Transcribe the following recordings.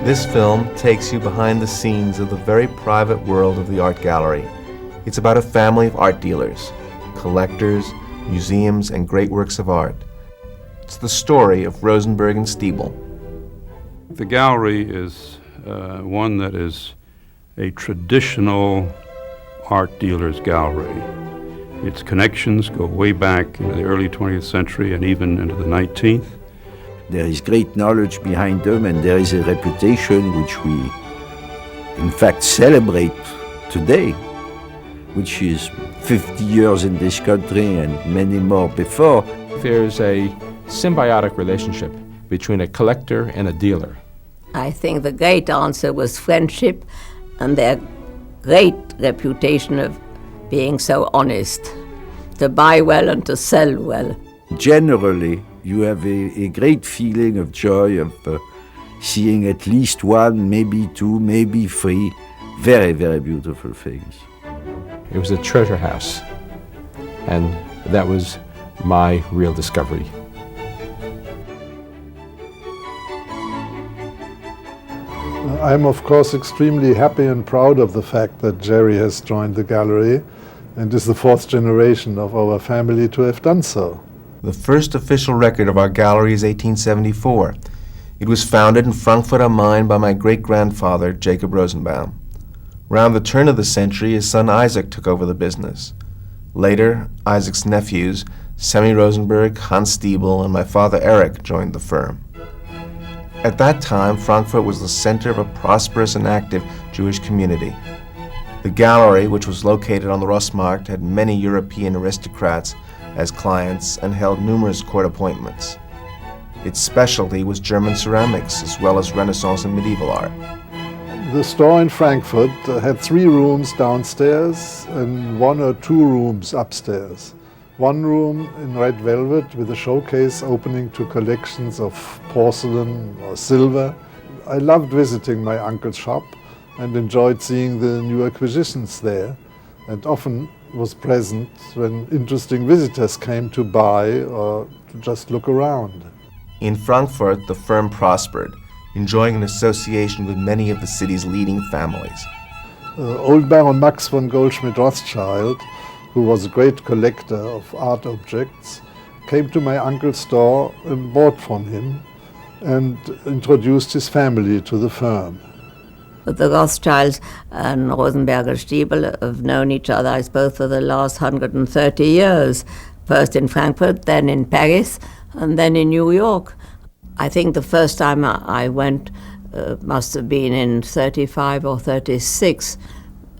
This film takes you behind the scenes of the very private world of the art gallery. It's about a family of art dealers, collectors, museums, and great works of art. It's the story of Rosenberg and Stiebel. The gallery is one that is a traditional art dealer's gallery. Its connections go way back into the early 20th century and even into the 19th. There is great knowledge behind them, and there is a reputation which we, in fact, celebrate today, which is 50 years in this country and many more before. There's a symbiotic relationship between a collector and a dealer. I think the great answer was friendship and their great reputation of being so honest, to buy well and to sell well. Generally, you have a great feeling of joy of seeing at least one, maybe two, maybe three very, very beautiful things. It was a treasure house, and that was my real discovery. I'm of course extremely happy and proud of the fact that Jerry has joined the gallery and is the fourth generation of our family to have done so. The first official record of our gallery is 1874. It was founded in Frankfurt am Main by my great-grandfather, Jacob Rosenbaum. Round the turn of the century, his son Isaac took over the business. Later, Isaac's nephews, Semmy Rosenberg, Hans Stiebel, and my father Eric joined the firm. At that time, Frankfurt was the center of a prosperous and active Jewish community. The gallery, which was located on the Rossmarkt, had many European aristocrats as clients and held numerous court appointments. Its specialty was German ceramics as well as Renaissance and medieval art. The store in Frankfurt had 3 rooms downstairs and 1 or 2 rooms upstairs. One room in red velvet with a showcase opening to collections of porcelain or silver. I loved visiting my uncle's shop and enjoyed seeing the new acquisitions there, and often was present when interesting visitors came to buy or to just look around. In Frankfurt, the firm prospered, enjoying an association with many of the city's leading families. Old Baron Max von Goldschmidt-Rothschild, who was a great collector of art objects, came to my uncle's store and bought from him and introduced his family to the firm. The Rothschilds and Rosenberg Stiebel have known each other, I suppose, for the last 130 years. First in Frankfurt, then in Paris, and then in New York. I think the first time I went must have been in 35 or 36.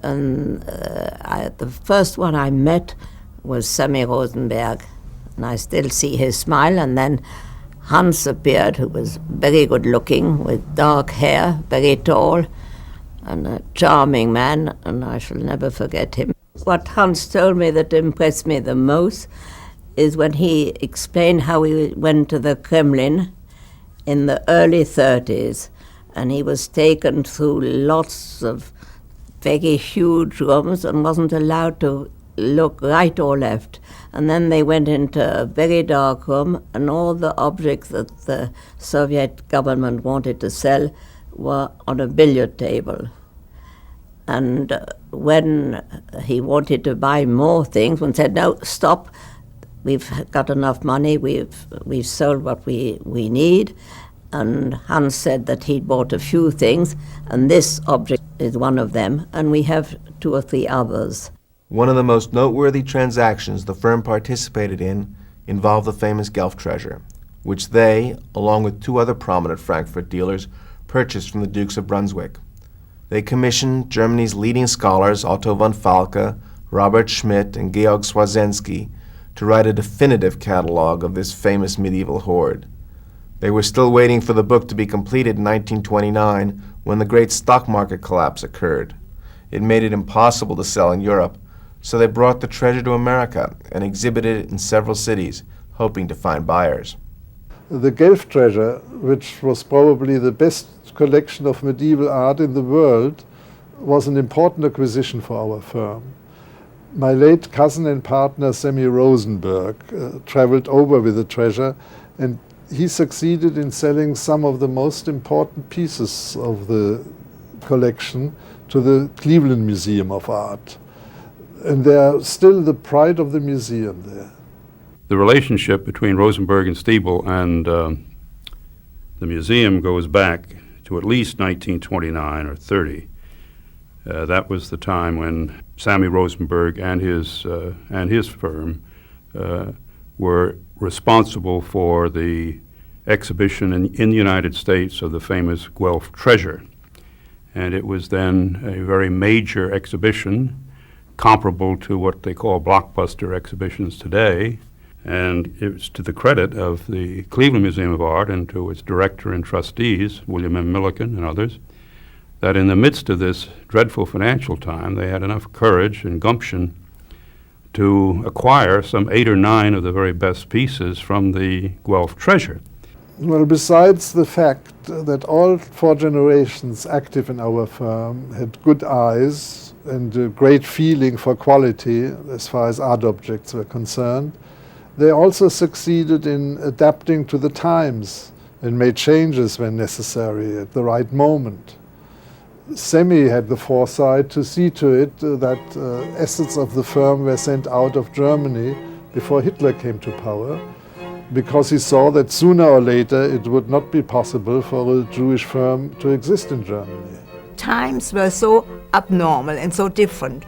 And the first one I met was Semmy Rosenberg. And I still see his smile. And then Hans appeared, who was very good looking, with dark hair, very tall, and a charming man, and I shall never forget him. What Hans told me that impressed me the most is when he explained how he went to the Kremlin in the early 30s, and he was taken through lots of very huge rooms and wasn't allowed to look right or left. And then they went into a very dark room, and all the objects that the Soviet government wanted to sell were on a billiard table. And when he wanted to buy more things, one said, "No, stop. We've got enough money. We've sold what we need." And Hans said that he'd bought a few things, and this object is one of them, and we have 2 or 3 others. One of the most noteworthy transactions the firm participated in involved the famous Guelph treasure, which they, along with 2 other prominent Frankfurt dealers, purchased from the Dukes of Brunswick. They commissioned Germany's leading scholars Otto von Falke, Robert Schmidt, and Georg Swazensky to write a definitive catalog of this famous medieval hoard. They were still waiting for the book to be completed in 1929 when the great stock market collapse occurred. It made it impossible to sell in Europe, so they brought the treasure to America and exhibited it in several cities, hoping to find buyers. The Guelph treasure, which was probably the best collection of medieval art in the world, was an important acquisition for our firm. My late cousin and partner Semmy Rosenberg traveled over with the treasure and he succeeded in selling some of the most important pieces of the collection to the Cleveland Museum of Art. And they are still the pride of the museum there. The relationship between Rosenberg and Stiebel and the museum goes back to at least 1929 or 30. That was the time when Sammy Rosenberg and his firm were responsible for the exhibition in the United States of the famous Guelph treasure. And it was then a very major exhibition, comparable to what they call blockbuster exhibitions today. And it's to the credit of the Cleveland Museum of Art and to its director and trustees, William M. Milliken and others, that in the midst of this dreadful financial time, they had enough courage and gumption to acquire some 8 or 9 of the very best pieces from the Guelph treasure. Well, besides the fact that all 4 generations active in our firm had good eyes and a great feeling for quality as far as art objects were concerned, they also succeeded in adapting to the times and made changes when necessary at the right moment. Sammy had the foresight to see to it that assets of the firm were sent out of Germany before Hitler came to power, because he saw that sooner or later it would not be possible for a Jewish firm to exist in Germany. Times were so abnormal and so different.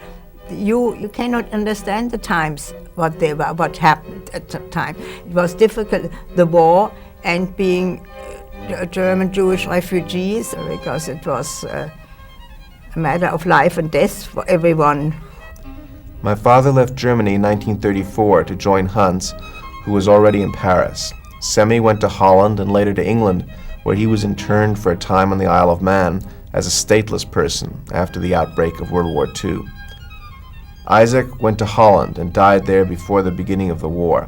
You cannot understand the times, what happened at the time. It was difficult, the war and being German Jewish refugees, because it was a matter of life and death for everyone. My father left Germany in 1934 to join Hans, who was already in Paris. Semmi went to Holland and later to England, where he was interned for a time on the Isle of Man as a stateless person after the outbreak of World War II. Isaac went to Holland and died there before the beginning of the war.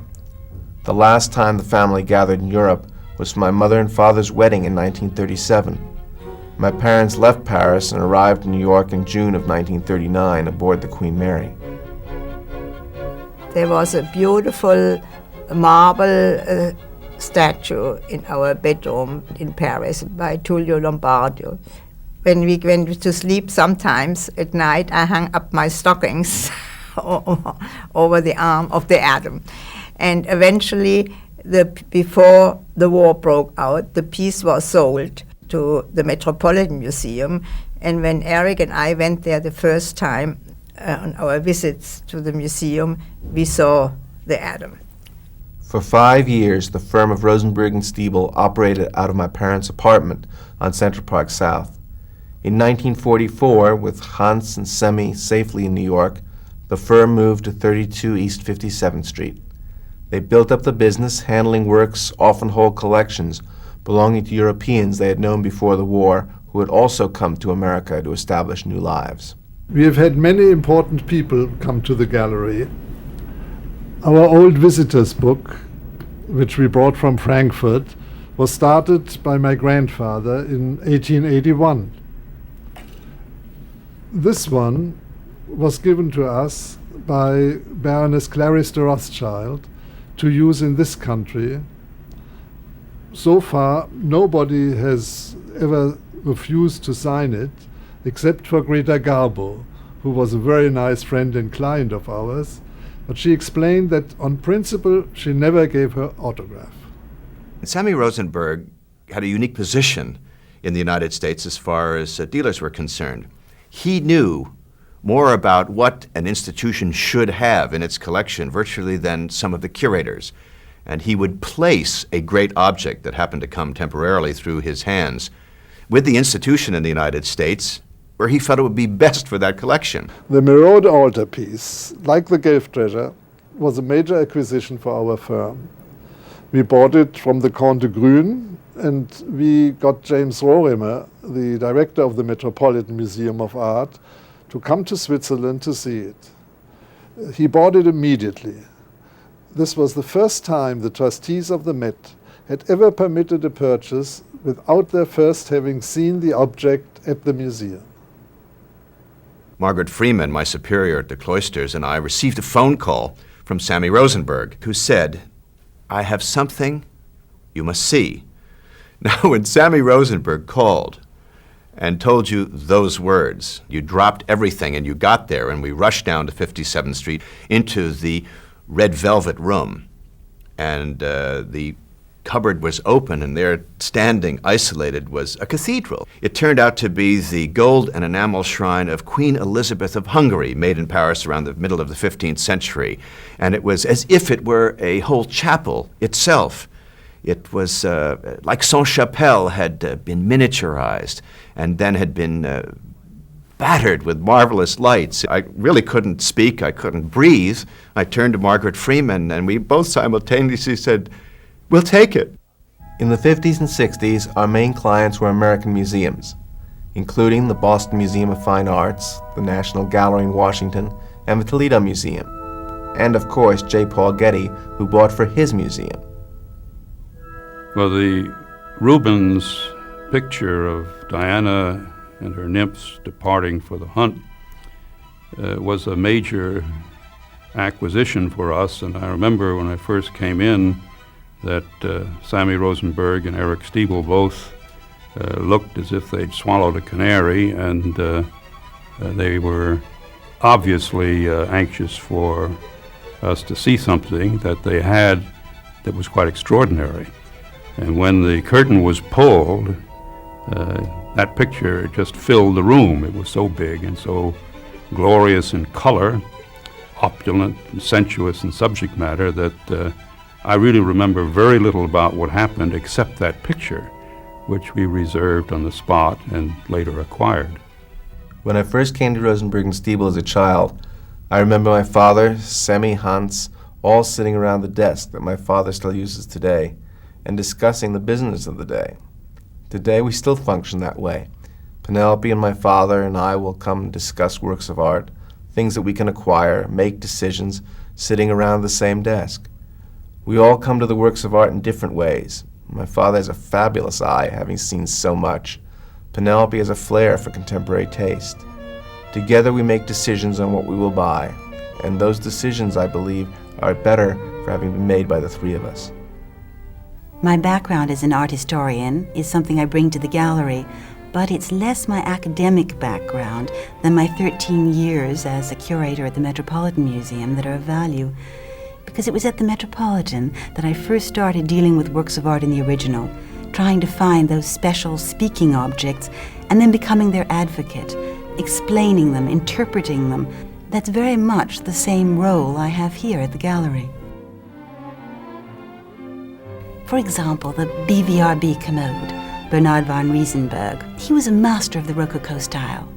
The last time the family gathered in Europe was for my mother and father's wedding in 1937. My parents left Paris and arrived in New York in June of 1939 aboard the Queen Mary. There was a beautiful marble statue in our bedroom in Paris by Tullio Lombardo. When we went to sleep sometimes at night, I hung up my stockings over the arm of the Adam. And eventually, before the war broke out, the piece was sold to the Metropolitan Museum. And when Eric and I went there the first time on our visits to the museum, we saw the Adam. For 5 years, the firm of Rosenberg and Stiebel operated out of my parents' apartment on Central Park South. In 1944, with Hans and Semmi safely in New York, the firm moved to 32 East 57th Street. They built up the business, handling works, often whole collections, belonging to Europeans they had known before the war, who had also come to America to establish new lives. We have had many important people come to the gallery. Our old visitors book, which we brought from Frankfurt, was started by my grandfather in 1881. This one was given to us by Baroness Clarice de Rothschild to use in this country. So far, nobody has ever refused to sign it, except for Greta Garbo, who was a very nice friend and client of ours, but she explained that on principle she never gave her autograph. Sammy Rosenberg had a unique position in the United States as far as dealers were concerned. He knew more about what an institution should have in its collection virtually than some of the curators. And he would place a great object that happened to come temporarily through his hands with the institution in the United States where he felt it would be best for that collection. The Merode altarpiece, like the Guelph treasure, was a major acquisition for our firm. We bought it from the Comte de Grün, and we got James Rorimer, the director of the Metropolitan Museum of Art, to come to Switzerland to see it. He bought it immediately. This was the first time the trustees of the Met had ever permitted a purchase without their first having seen the object at the museum. Margaret Freeman, my superior at the Cloisters, and I received a phone call from Sammy Rosenberg, who said, "I have something you must see. Now, when Sammy Rosenberg called and told you those words, you dropped everything and you got there, and we rushed down to 57th Street into the red velvet room, and the cupboard was open, and there, standing isolated, was a cathedral. It turned out to be the gold and enamel shrine of Queen Elizabeth of Hungary, made in Paris around the middle of the 15th century. And it was as if it were a whole chapel itself. It was like Sainte-Chapelle had been miniaturized and then had been battered with marvelous lights. I really couldn't speak, I couldn't breathe. I turned to Margaret Freeman, and we both simultaneously said, "We'll take it." In the 50s and 60s, our main clients were American museums, including the Boston Museum of Fine Arts, the National Gallery in Washington, and the Toledo Museum, and of course J. Paul Getty, who bought for his museum. Well, the Rubens picture of Diana and her nymphs departing for the hunt was a major acquisition for us, and I remember when I first came in that Sammy Rosenberg and Eric Stiebel both looked as if they'd swallowed a canary, and they were obviously anxious for us to see something that they had that was quite extraordinary. And when the curtain was pulled, that picture just filled the room. It was so big and so glorious in color, opulent and sensuous in subject matter, that I really remember very little about what happened except that picture, which we reserved on the spot and later acquired. When I first came to Rosenberg and Stiebel as a child, I remember my father, Semmy, Hans, all sitting around the desk that my father still uses today and discussing the business of the day. Today we still function that way. Penelope and my father and I will come and discuss works of art, things that we can acquire, make decisions, sitting around the same desk. We all come to the works of art in different ways. My father has a fabulous eye, having seen so much. Penelope has a flair for contemporary taste. Together we make decisions on what we will buy, and those decisions, I believe, are better for having been made by the three of us. My background as an art historian is something I bring to the gallery, but it's less my academic background than my 13 years as a curator at the Metropolitan Museum that are of value. Because it was at the Metropolitan that I first started dealing with works of art in the original, trying to find those special speaking objects, and then becoming their advocate, explaining them, interpreting them. That's very much the same role I have here at the gallery. For example, the BVRB commode, Bernard von Riesenberg. He was a master of the Rococo style.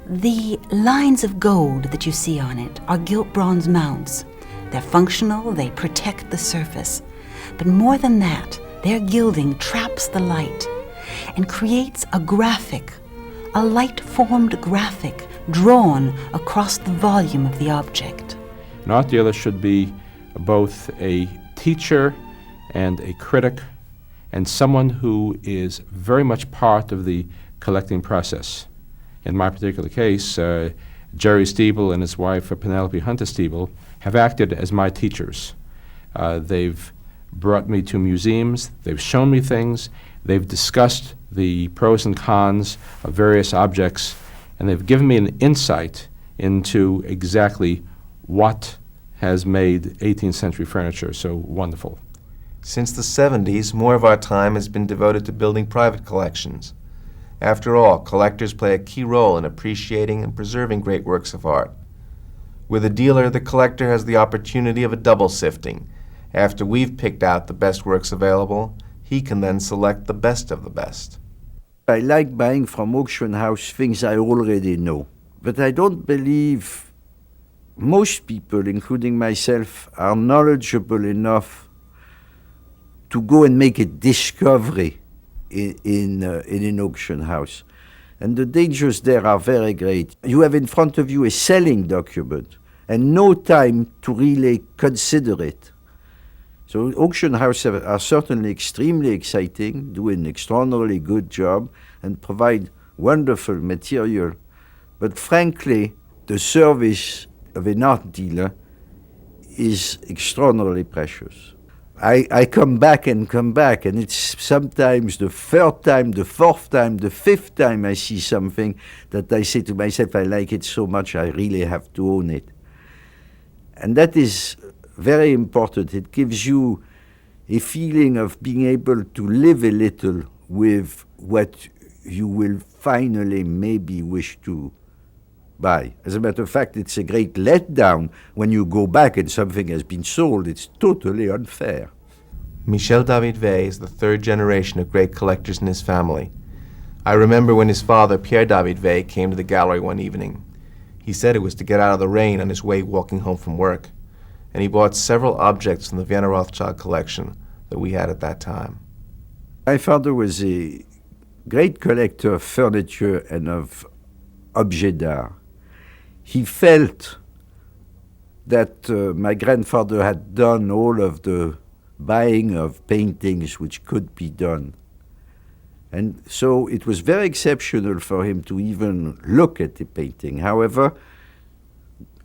The lines of gold that you see on it are gilt bronze mounts. They're functional, they protect the surface. But more than that, their gilding traps the light and creates a graphic, a light-formed graphic drawn across the volume of the object. An art dealer should be both a teacher and a critic, and someone who is very much part of the collecting process. In my particular case, Jerry Stiebel and his wife Penelope Hunter Stiebel have acted as my teachers. They've brought me to museums, they've shown me things, they've discussed the pros and cons of various objects, and they've given me an insight into exactly what has made 18th century furniture so wonderful. Since the 70s, more of our time has been devoted to building private collections. After all, collectors play a key role in appreciating and preserving great works of art. With a dealer, the collector has the opportunity of a double sifting. After we've picked out the best works available, he can then select the best of the best. I like buying from auction house things I already know, but I don't believe most people, including myself, are knowledgeable enough to go and make a discovery in an auction house. And the dangers there are very great. You have in front of you a selling document and no time to really consider it. So auction houses are certainly extremely exciting, do an extraordinarily good job, and provide wonderful material. But frankly, the service of an art dealer is extraordinarily precious. I come back, and it's sometimes the third time, the fourth time, the fifth time I see something that I say to myself, I like it so much, I really have to own it. And that is very important. It gives you a feeling of being able to live a little with what you will finally maybe wish to buy. As a matter of fact, it's a great letdown when you go back and something has been sold. It's totally unfair. Michel David Wey is the third generation of great collectors in his family. I remember when his father, Pierre David Wey, came to the gallery one evening. He said it was to get out of the rain on his way walking home from work, and he bought several objects from the Vienna Rothschild collection that we had at that time. My father was a great collector of furniture and of objets d'art. He felt that my grandfather had done all of the buying of paintings which could be done. And so it was very exceptional for him to even look at the painting. However,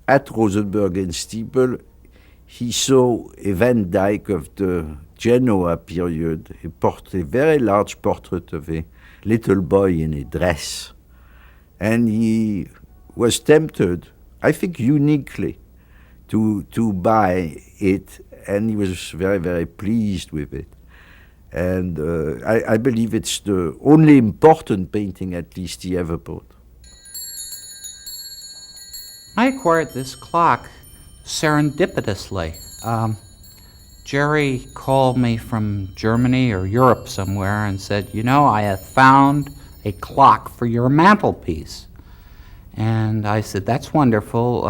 at Rosenberg and Stiebel, he saw a Van Dyck of the Genoa period, a very large portrait of a little boy in a dress. And he was tempted, I think uniquely, to buy it, and he was very, very pleased with it. And I believe it's the only important painting, at least, he ever bought. I acquired this clock serendipitously. Jerry called me from Germany or Europe somewhere and said, you know, I have found a clock for your mantelpiece. And I said, that's wonderful.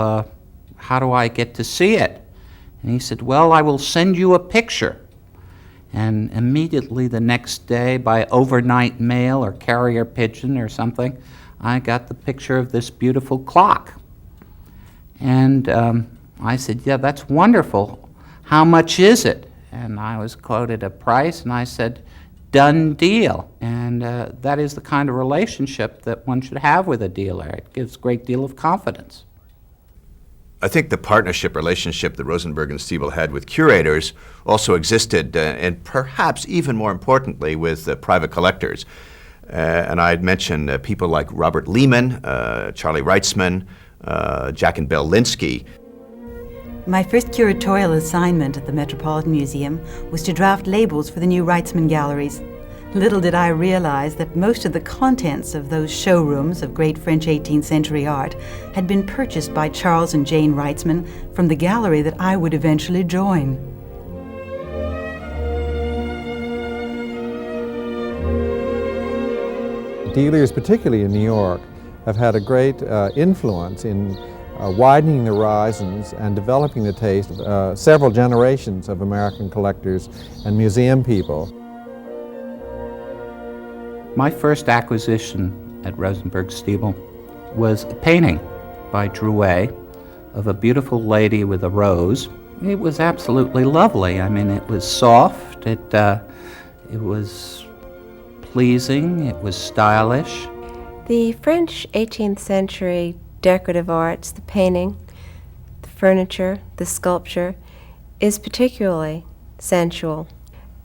How do I get to see it? And he said, well, I will send you a picture. And immediately the next day, by overnight mail or carrier pigeon or something, I got the picture of this beautiful clock. And I said, yeah, that's wonderful. How much is it? And I was quoted a price, and I said, done deal. And that is the kind of relationship that one should have with a dealer. It gives a great deal of confidence. I think the partnership relationship that Rosenberg and Stiebel had with curators also existed, and perhaps even more importantly, with private collectors. And I'd mention people like Robert Lehman, Charlie Reitzman, Jack and Belle Linsky. My first curatorial assignment at the Metropolitan Museum was to draft labels for the new Reitzman galleries. Little did I realize that most of the contents of those showrooms of great French 18th century art had been purchased by Charles and Jane Reitzman from the gallery that I would eventually join. Dealers, particularly in New York, have had a great influence in widening the horizons and developing the taste of several generations of American collectors and museum people. My first acquisition at Rosenberg Stiebel was a painting by Drouet of a beautiful lady with a rose. It was absolutely lovely. I mean, it was soft, it was pleasing, it was stylish. The French 18th century decorative arts, the painting, the furniture, the sculpture, is particularly sensual.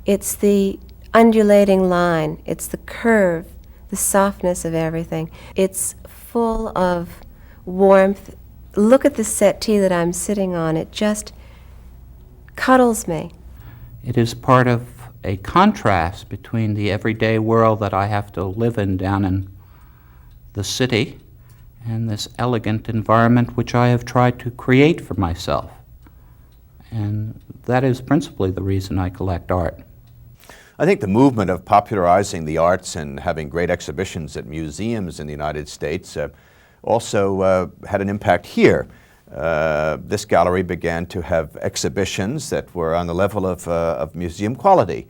It's the undulating line, it's the curve, the softness of everything. It's full of warmth. Look at the settee that I'm sitting on, it just cuddles me. It is part of a contrast between the everyday world that I have to live in down in the city and this elegant environment which I have tried to create for myself. And that is principally the reason I collect art. I think the movement of popularizing the arts and having great exhibitions at museums in the United States also had an impact here. This gallery began to have exhibitions that were on the level of museum quality,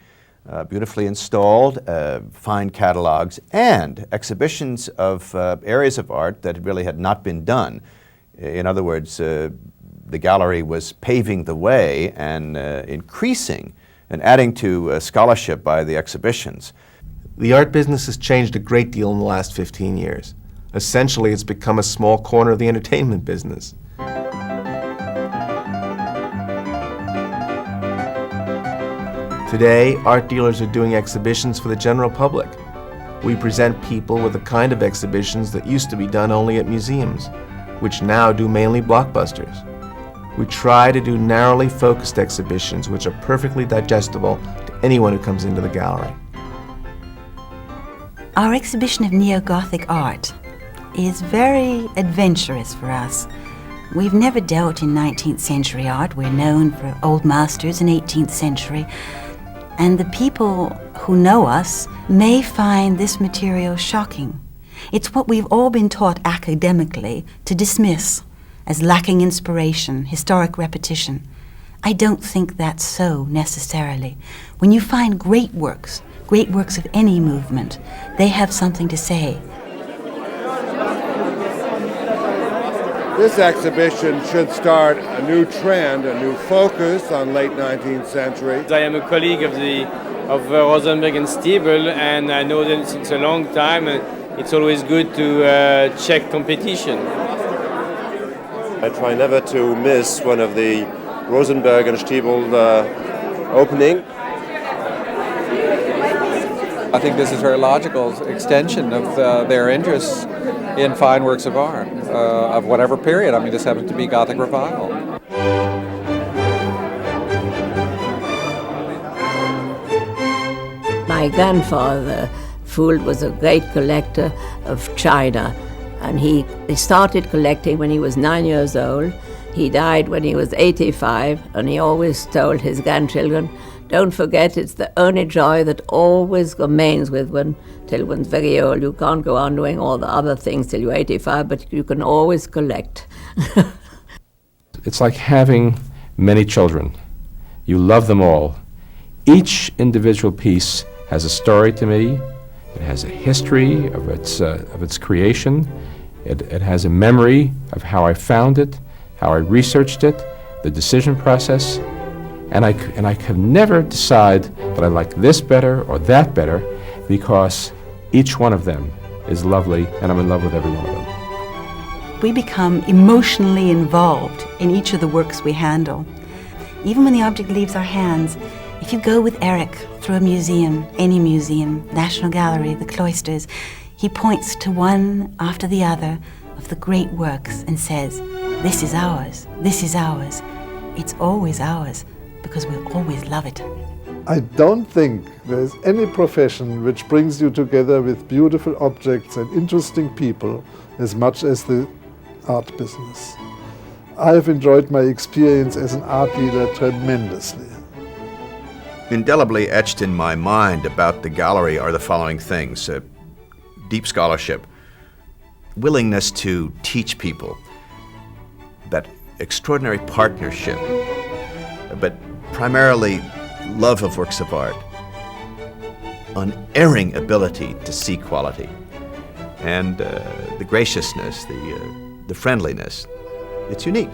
beautifully installed, fine catalogs, and exhibitions of areas of art that really had not been done. In other words, the gallery was paving the way and increasing and adding to scholarship by the exhibitions. The art business has changed a great deal in the last 15 years. Essentially, it's become a small corner of the entertainment business. Today, art dealers are doing exhibitions for the general public. We present people with the kind of exhibitions that used to be done only at museums, which now do mainly blockbusters. We try to do narrowly focused exhibitions which are perfectly digestible to anyone who comes into the gallery. Our exhibition of neo-Gothic art is very adventurous for us. We've never dealt in 19th century art. We're known for old masters in 18th century. And the people who know us may find this material shocking. It's what we've all been taught academically to dismiss as lacking inspiration, historic repetition. I don't think that's so necessarily. When you find great works of any movement, they have something to say. This exhibition should start a new trend, a new focus on late 19th century. I am a colleague of Rosenberg and Stiebel, and I know them since a long time, and it's always good to check competition. I try never to miss one of the Rosenberg and Stiebel opening. I think this is a very logical extension of their interests in fine works of art, of whatever period. I mean, this happens to be Gothic Revival. My grandfather, Fuld, was a great collector of china, and he started collecting when he was 9 years old. He died when he was 85, and he always told his grandchildren, don't forget, it's the only joy that always remains with one till one's very old. You can't go on doing all the other things till you're 85, but you can always collect. It's like having many children. You love them all. Each individual piece has a story to me. It has a history of its creation. It has a memory of how I found it, how I researched it, the decision process. And I can never decide that I like this better or that better, because each one of them is lovely, and I'm in love with every one of them. We become emotionally involved in each of the works we handle. Even when the object leaves our hands, if you go with Eric through a museum, any museum, National Gallery, the Cloisters, he points to one after the other of the great works and says, this is ours, this is ours. It's always ours, because we'll always love it. I don't think there's any profession which brings you together with beautiful objects and interesting people as much as the art business. I have enjoyed my experience as an art dealer tremendously. Indelibly etched in my mind about the gallery are the following things: deep scholarship, willingness to teach people, that extraordinary partnership, but primarily love of works of art, unerring ability to see quality, and the graciousness, the friendliness. It's unique.